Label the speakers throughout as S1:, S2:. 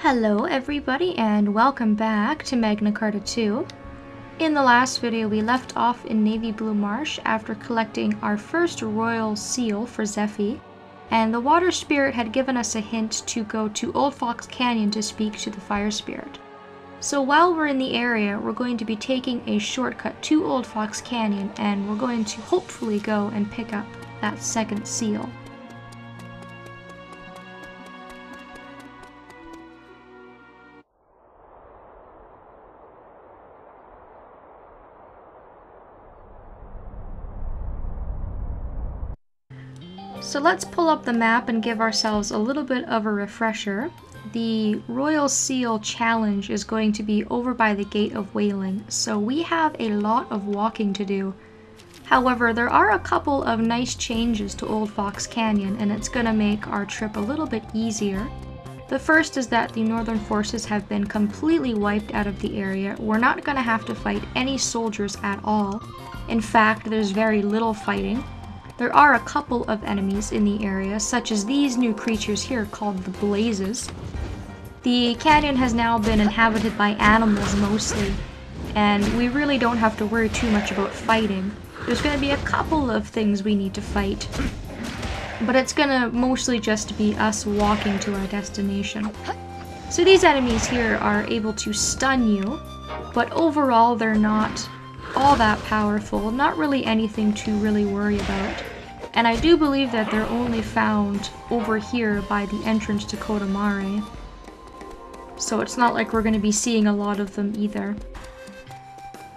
S1: Hello everybody and welcome back to Magna Carta 2. In the last video we left off in Navy Blue Marsh after collecting our first royal seal for Zephie, and the water spirit had given us a hint to go to Oldfox Canyon to speak to the fire spirit. So while we're in the area, we're going to be taking a shortcut to Oldfox Canyon and we're going to hopefully go and pick up that second seal. So let's pull up the map and give ourselves a little bit of a refresher. The Royal Seal Challenge is going to be over by the Gate of Wailing, so we have a lot of walking to do. However, there are a couple of nice changes to Oldfox Canyon, and it's going to make our trip a little bit easier. The first is that the northern forces have been completely wiped out of the area. We're not going to have to fight any soldiers at all. In fact, there's very little fighting. There are a couple of enemies in the area, such as these new creatures here called the Blazes. The canyon has now been inhabited by animals mostly, and we really don't have to worry too much about fighting. There's going to be a couple of things we need to fight, but it's going to mostly just be us walking to our destination. So these enemies here are able to stun you, but overall they're not all that powerful, not really anything to really worry about. And I do believe that they're only found over here by the entrance to Cota Mare. So it's not like we're going to be seeing a lot of them either.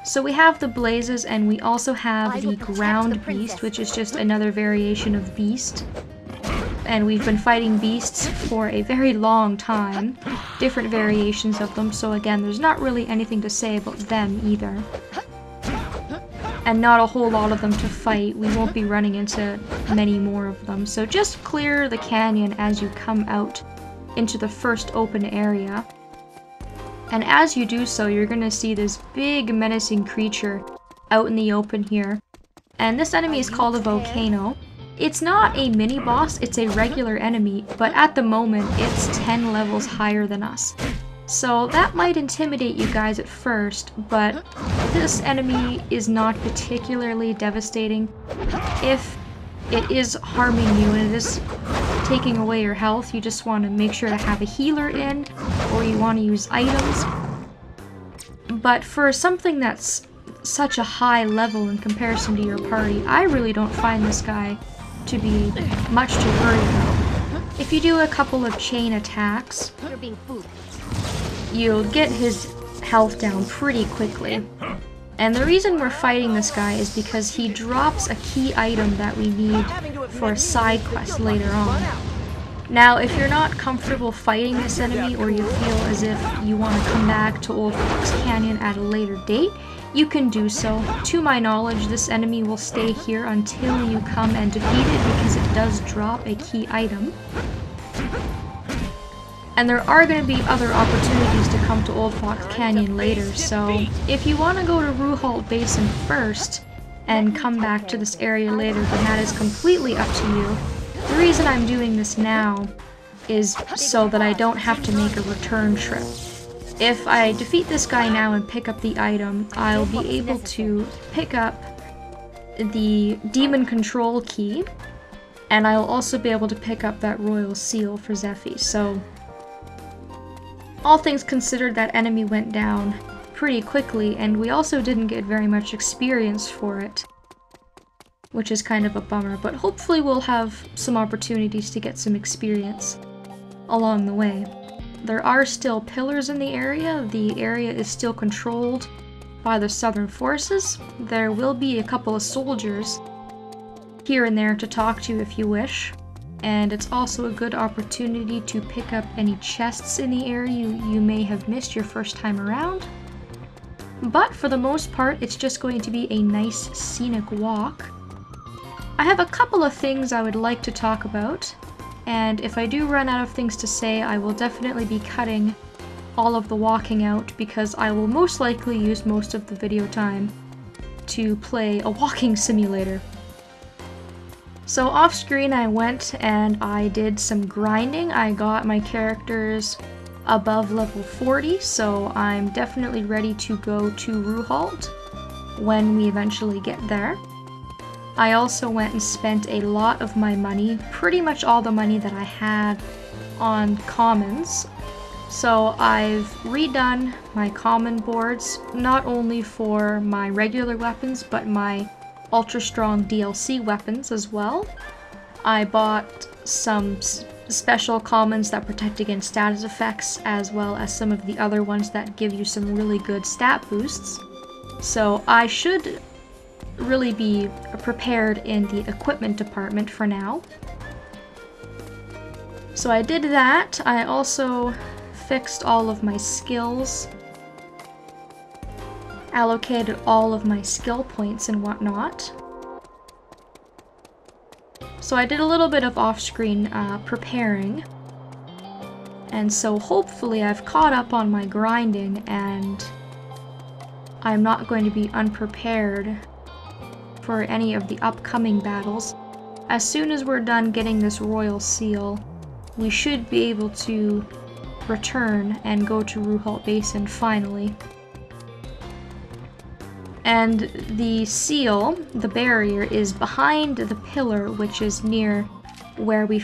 S1: So we have the Blazes, and we also have the Ground Beast, which is just another variation of Beast. And we've been fighting beasts for a very long time, different variations of them, so again, there's not really anything to say about them either. And not a whole lot of them to fight. We won't be running into many more of them. So just clear the canyon as you come out into the first open area. And as you do so, you're going to see this big menacing creature out in the open here. And this enemy is called a Volcano. It's not a mini boss, it's a regular enemy, but at the moment it's 10 levels higher than us. So that might intimidate you guys at first, but this enemy is not particularly devastating. If it is harming you and it is taking away your health, you just want to make sure to have a healer in, or you want to use items. But for something that's such a high level in comparison to your party, I really don't find this guy to be much to worry about. If you do a couple of chain attacks, you'll get his health down pretty quickly. And the reason we're fighting this guy is because he drops a key item that we need for a side quest later on. Now, if you're not comfortable fighting this enemy, or you feel as if you want to come back to Oldfox Canyon at a later date, you can do so. To my knowledge, this enemy will stay here until you come and defeat it, because it does drop a key item. And there are going to be other opportunities to come to Oldfox Canyon later, so if you want to go to Ruhalt Basin first and come back to this area later, then that is completely up to you. The reason I'm doing this now is so that I don't have to make a return trip. If I defeat this guy now and pick up the item, I'll be able to pick up the Demon Control Key, and I'll also be able to pick up that Royal Seal for Zephie, so all things considered, that enemy went down pretty quickly, and we also didn't get very much experience for it, which is kind of a bummer, but hopefully we'll have some opportunities to get some experience along the way. There are still pillars in the area is still controlled by the southern forces. There will be a couple of soldiers here and there to talk to if you wish. And it's also a good opportunity to pick up any chests in the area you may have missed your first time around. But for the most part, it's just going to be a nice scenic walk. I have a couple of things I would like to talk about, and if I do run out of things to say, I will definitely be cutting all of the walking out, because I will most likely use most of the video time to play a walking simulator. So off screen I went and I did some grinding. I got my characters above level 40, so I'm definitely ready to go to Ruhalt when we eventually get there. I also went and spent a lot of my money, pretty much all the money that I had, on commons. So I've redone my common boards, not only for my regular weapons, but my ultra strong DLC weapons as well. I bought some special commons that protect against status effects, as well as some of the other ones that give you some really good stat boosts. So I should really be prepared in the equipment department for now. So I did that. I also fixed all of my skills, allocated all of my skill points and whatnot. So I did a little bit of off-screen preparing, and so hopefully I've caught up on my grinding and I'm not going to be unprepared for any of the upcoming battles. As soon as we're done getting this royal seal, we should be able to return and go to Ruhalt Basin finally. And the seal, the barrier, is behind the pillar, which is near where we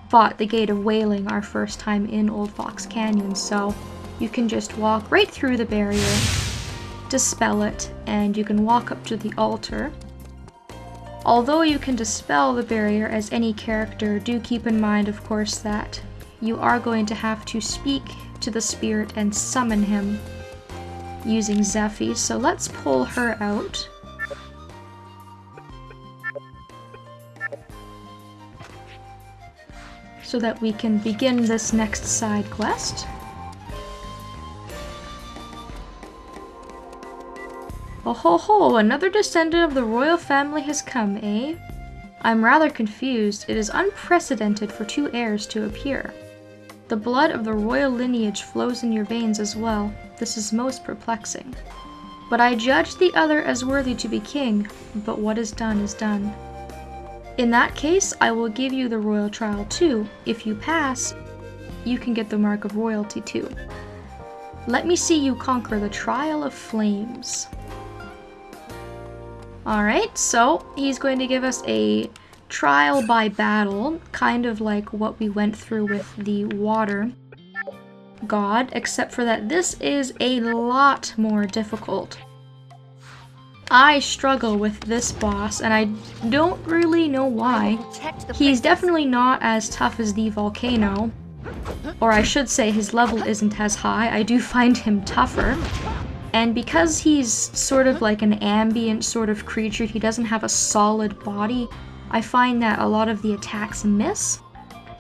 S1: fought the Gate of Wailing our first time in Oldfox Canyon. So you can just walk right through the barrier, dispel it, and you can walk up to the altar. Although you can dispel the barrier as any character, do keep in mind, of course, that you are going to have to speak to the spirit and summon him using Zephie. So let's pull her out. So that we can begin this next side quest. Oh ho ho, another descendant of the royal family has come, eh? I'm rather confused. It is unprecedented for two heirs to appear. The blood of the royal lineage flows in your veins as well. This is most perplexing. But I judge the other as worthy to be king, but what is done is done. In that case, I will give you the royal trial too. If you pass, you can get the mark of royalty too. Let me see you conquer the Trial of Flames. Alright, so he's going to give us a trial by battle, kind of like what we went through with the water god, except for that this is a lot more difficult. I struggle with this boss, and I don't really know why. He's definitely not as tough as the Volcano, or I should say his level isn't as high. I do find him tougher. And because he's sort of like an ambient sort of creature, he doesn't have a solid body, I find that a lot of the attacks miss.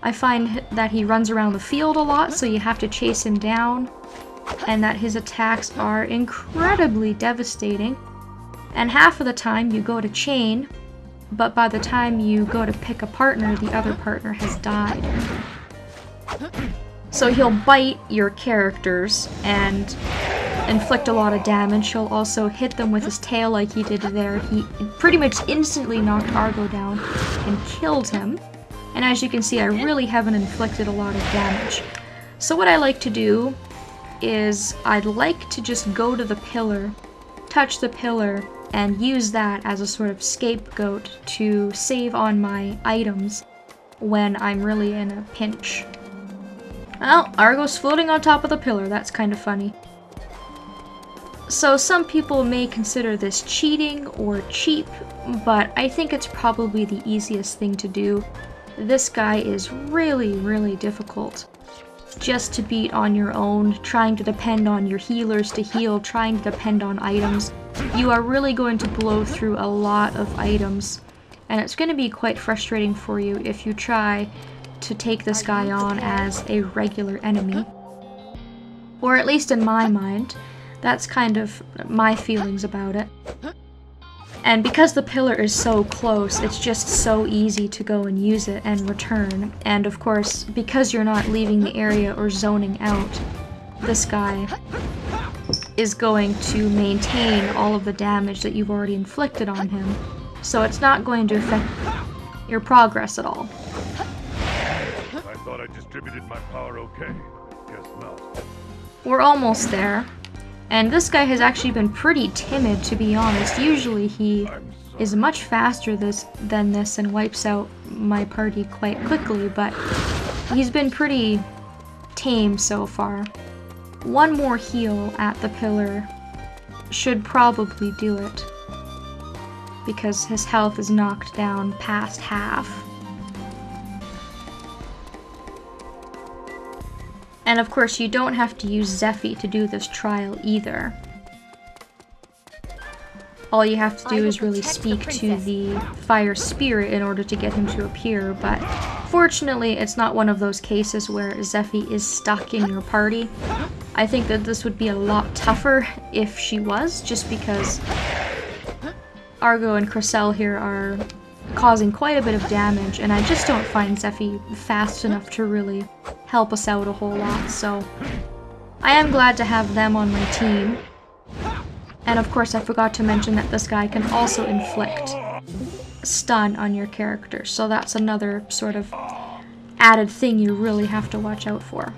S1: I find that he runs around the field a lot, so you have to chase him down, and that his attacks are incredibly devastating. And half of the time you go to chain, but by the time you go to pick a partner, the other partner has died. So he'll bite your characters and inflict a lot of damage. He'll also hit them with his tail like he did there. He pretty much instantly knocked Argo down and killed him. And as you can see, I really haven't inflicted a lot of damage. So what I like to do is I'd like to just go to the pillar, touch the pillar, and use that as a sort of scapegoat to save on my items when I'm really in a pinch. Well, Argo's floating on top of the pillar. That's kind of funny. So some people may consider this cheating or cheap, but I think it's probably the easiest thing to do. This guy is really, really difficult just to beat on your own, trying to depend on your healers to heal, trying to depend on items. You are really going to blow through a lot of items, and it's going to be quite frustrating for you if you try to take this guy on as a regular enemy. Or at least in my mind. That's kind of my feelings about it. And because the pillar is so close, it's just so easy to go and use it and return. And of course, because you're not leaving the area or zoning out, this guy is going to maintain all of the damage that you've already inflicted on him. So it's not going to affect your progress at all.
S2: I thought I distributed my power okay. Guess not.
S1: We're almost there. And this guy has actually been pretty timid, to be honest. Usually he is much faster than this and wipes out my party quite quickly, but he's been pretty tame so far. One more heal at the pillar should probably do it, because his health is knocked down past half. And of course, you don't have to use Zephie to do this trial either. All you have to do is really speak to the fire spirit in order to get him to appear, but fortunately it's not one of those cases where Zephie is stuck in your party. I think that this would be a lot tougher if she was, just because Argo and Cressel here are causing quite a bit of damage, and I just don't find Zephie fast enough to really help us out a whole lot, so I am glad to have them on my team. And of course I forgot to mention that this guy can also inflict stun on your character, so that's another sort of added thing you really have to watch out for.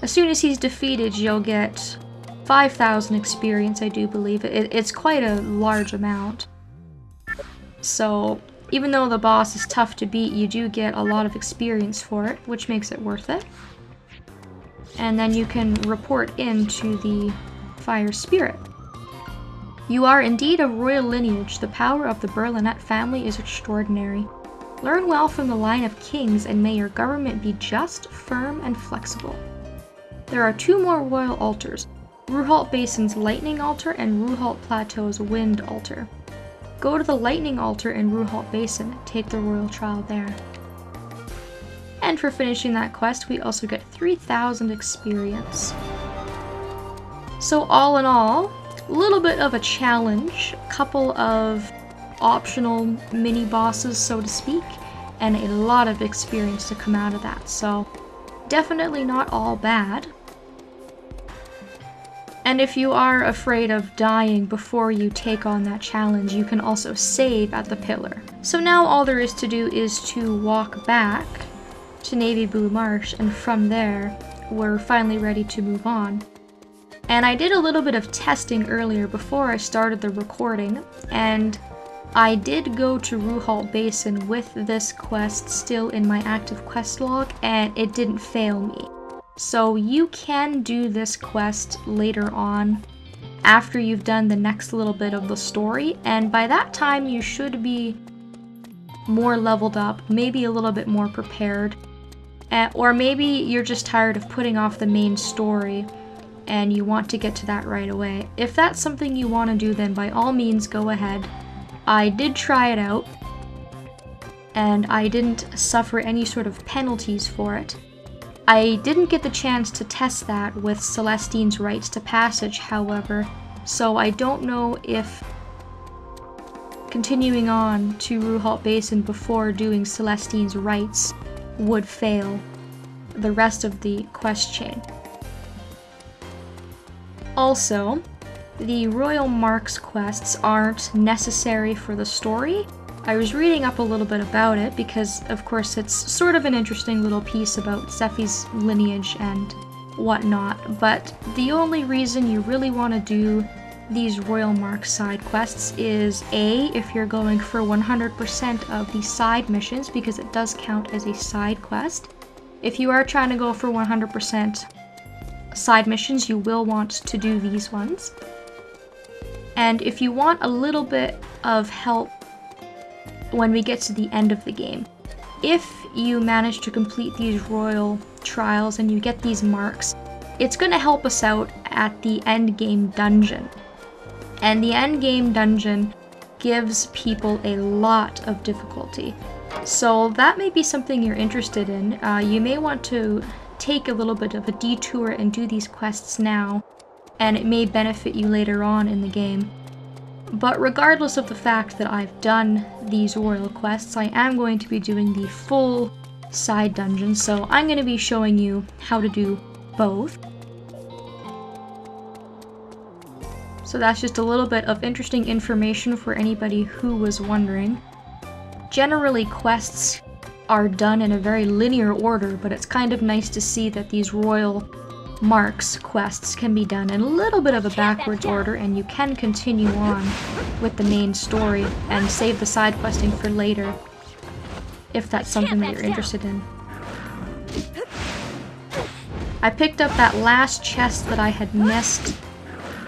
S1: As soon as he's defeated, you'll get 5,000 experience, I do believe. It's quite a large amount. So even though the boss is tough to beat, you do get a lot of experience for it, which makes it worth it. And then you can report into the fire spirit. You are indeed of royal lineage. The power of the Berlinet family is extraordinary. Learn well from the line of kings, and may your government be just, firm, and flexible. There are 2 more royal altars, Ruhalt Basin's lightning altar and Ruhalt Plateau's wind altar. Go to the lightning altar in Ruhalt Basin, take the royal trial there. And for finishing that quest, we also get 3,000 experience. So all in all, a little bit of a challenge, a couple of optional mini bosses, so to speak, and a lot of experience to come out of that, so definitely not all bad. And if you are afraid of dying before you take on that challenge, you can also save at the pillar. So now all there is to do is to walk back to Navy Blue Marsh, and from there, we're finally ready to move on. And I did a little bit of testing earlier before I started the recording, and I did go to Ruhalt Basin with this quest still in my active quest log, and it didn't fail me. So you can do this quest later on after you've done the next little bit of the story, and by that time you should be more leveled up, maybe a little bit more prepared, or maybe you're just tired of putting off the main story and you want to get to that right away. If that's something you want to do, then by all means go ahead. I did try it out, and I didn't suffer any sort of penalties for it. I didn't get the chance to test that with Celestine's Rites to Passage, however, so I don't know if continuing on to Ruhalt Basin before doing Celestine's Rites would fail the rest of the quest chain. Also, the Royal Marks quests aren't necessary for the story. I was reading up a little bit about it because, of course, it's sort of an interesting little piece about Zephie's lineage and whatnot, but the only reason you really want to do these Royal Marks side quests is A, if you're going for 100% of the side missions, because it does count as a side quest. If you are trying to go for 100% side missions, you will want to do these ones. And if you want a little bit of help when we get to the end of the game, if you manage to complete these royal trials and you get these marks, it's going to help us out at the end game dungeon. And the end game dungeon gives people a lot of difficulty. So that may be something you're interested in. You may want to take a little bit of a detour and do these quests now, and it may benefit you later on in the game. But regardless of the fact that I've done these royal quests, I am going to be doing the full side dungeons, so I'm going to be showing you how to do both. So that's just a little bit of interesting information for anybody who was wondering. Generally, quests are done in a very linear order, but it's kind of nice to see that these royal marks quests can be done in a little bit of a backwards order, and you can continue on with the main story and save the side questing for later, if that's something that you're interested in. I picked up that last chest that I had missed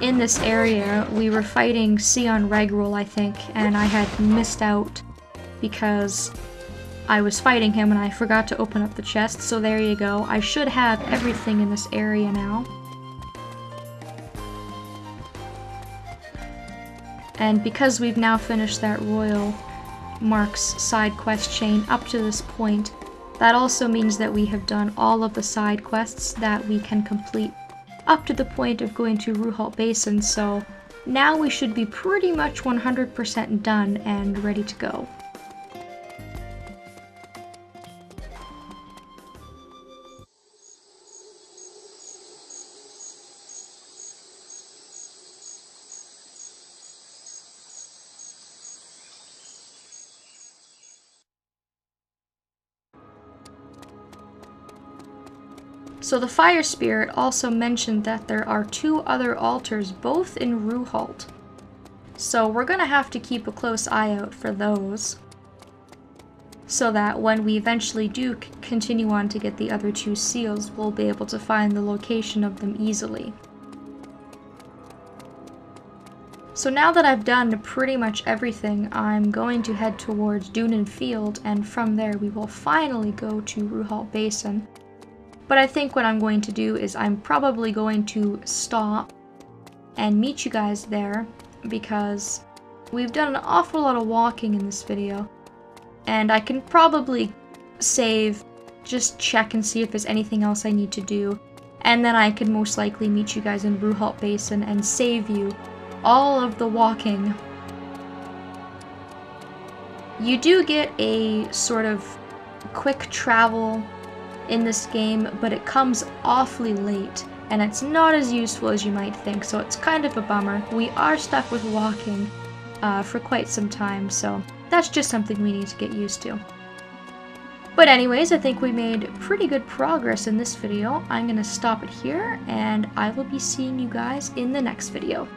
S1: in this area. We were fighting Sion Regrul, I think, and I had missed out because I was fighting him and I forgot to open up the chest, so there you go. I should have everything in this area now. And because we've now finished that Royal Marks side quest chain up to this point, that also means that we have done all of the side quests that we can complete up to the point of going to Ruhalt Basin, so now we should be pretty much 100% done and ready to go. So the Fire Spirit also mentioned that there are 2 other altars, both in Ruhalt. So we're gonna have to keep a close eye out for those, so that when we eventually do continue on to get the other 2 seals, we'll be able to find the location of them easily. So now that I've done pretty much everything, I'm going to head towards Dunan Field, and from there we will finally go to Ruhalt Basin. But I think what I'm going to do is I'm probably going to stop and meet you guys there, because we've done an awful lot of walking in this video, and I can probably save, just check and see if there's anything else I need to do, and then I can most likely meet you guys in Ruhalt Basin and save you all of the walking. You do get a sort of quick travel in this game, but it comes awfully late, and it's not as useful as you might think, so it's kind of a bummer. We are stuck with walking for quite some time, so that's just something we need to get used to. But anyways, I think we made pretty good progress in this video. I'm gonna stop it here, and I will be seeing you guys in the next video.